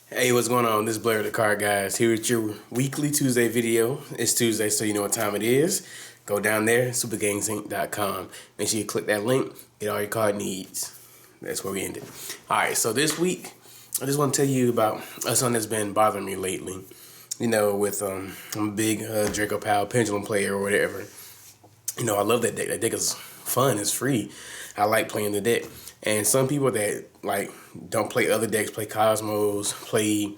Hey, what's going on? This is Blair the Card Guys here with your weekly Tuesday video. It's Tuesday, so you know what time it is. Go down there, supergangsinc.com. Make sure you click that link, get all your card needs. That's where we ended. Alright, so this week, I just want to tell you about something that's been bothering me lately. You know, with I'm a big Draco Powell pendulum player or whatever. You know, I love that deck. That deck is fun, it's free. I like playing the deck. And some people that like don't play other decks, play Cosmos, play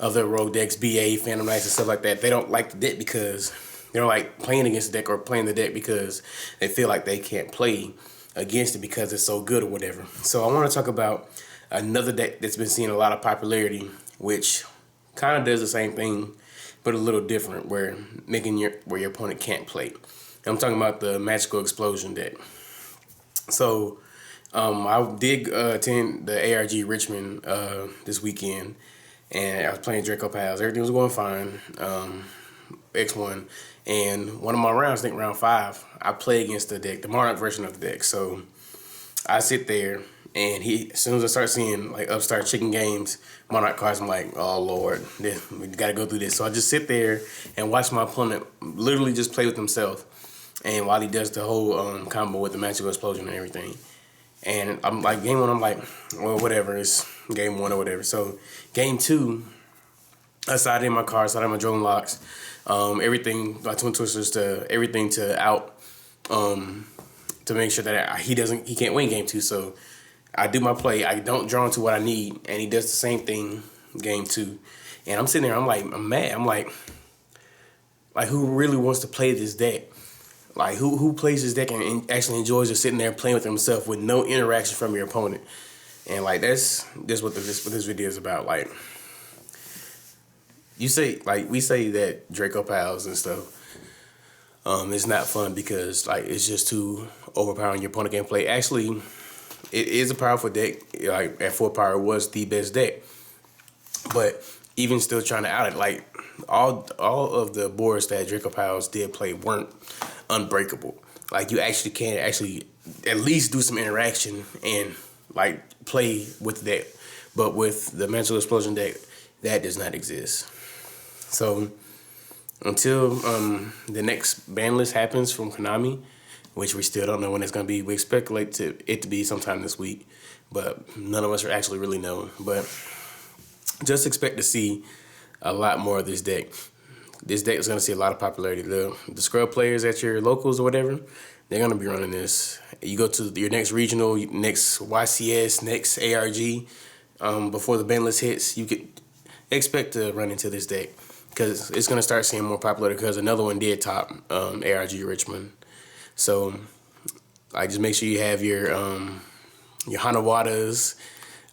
other rogue decks, BA, Phantom Knights and stuff like that, they don't like the deck because they don't like playing against the deck or playing the deck because they feel like they can't play against it because it's so good or whatever. So I want to talk about another deck that's been seeing a lot of popularity, which kind of does the same thing, but a little different, where your opponent can't play. I'm talking about the Magical Explosion deck. So I did attend the ARG Richmond this weekend, and I was playing Draco Pals. Everything was going fine, X1, and one of my rounds, I think round 5, I play against the deck, the Monarch version of the deck. So I sit there, and as soon as I start seeing like upstart chicken games, Monarch cards, I'm like, oh Lord, we got to go through this. So I just sit there and watch my opponent literally just play with himself, and while he does the whole combo with the Magical Explosion and everything. And I'm like, game 1, I'm like, well, whatever, it's game 1 or whatever. So game 2, I sided in my cards, sided in my drone locks, everything, my twin twisters to everything to out, to make sure that he can't win game 2. So I do my play, I don't draw into what I need, and he does the same thing game 2. And I'm sitting there, I'm mad. I'm like who really wants to play this deck? Like, who plays this deck and actually enjoys just sitting there playing with himself with no interaction from your opponent? And, like, that's what this video is about. Like, we say that Draco Pals and stuff, it's not fun because, like, it's just too overpowering. Your opponent can't play. Actually, it is a powerful deck. Like, at 4 power, it was the best deck. But even still trying to out it, like, all of the boards that Draco Pals did play weren't unbreakable. Like, you actually can at least do some interaction and like play with the deck. But with the Magical Explosion deck, that does not exist. So until the next ban list happens from Konami, which we still don't know when it's going to be, we speculate it to be sometime this week, but none of us are actually really know. But just expect to see a lot more of this deck. This deck is going to see a lot of popularity. The scrub players at your locals or whatever, they're going to be running this. You go to your next regional, next YCS, next ARG, before the ban list hits, you could expect to run into this deck because it's going to start seeing more popularity because another one did top ARG Richmond. So just make sure you have your Hanawadas,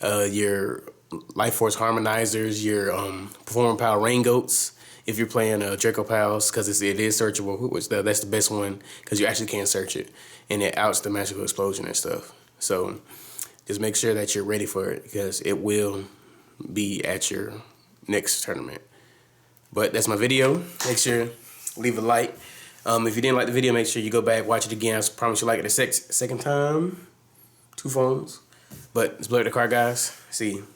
your Life Force Harmonizers, your Performing Power Rain Goats, if you're playing Draco Pals, because it is searchable, which that's the best one because you actually can search it, and it outs the Magical Explosion and stuff. So just make sure that you're ready for it because it will be at your next tournament. But that's my video. Make sure leave a like. If you didn't like the video, make sure you go back, watch it again. I promise you like it a second time. 2 phones. But it's Blair the Card Guys. See you.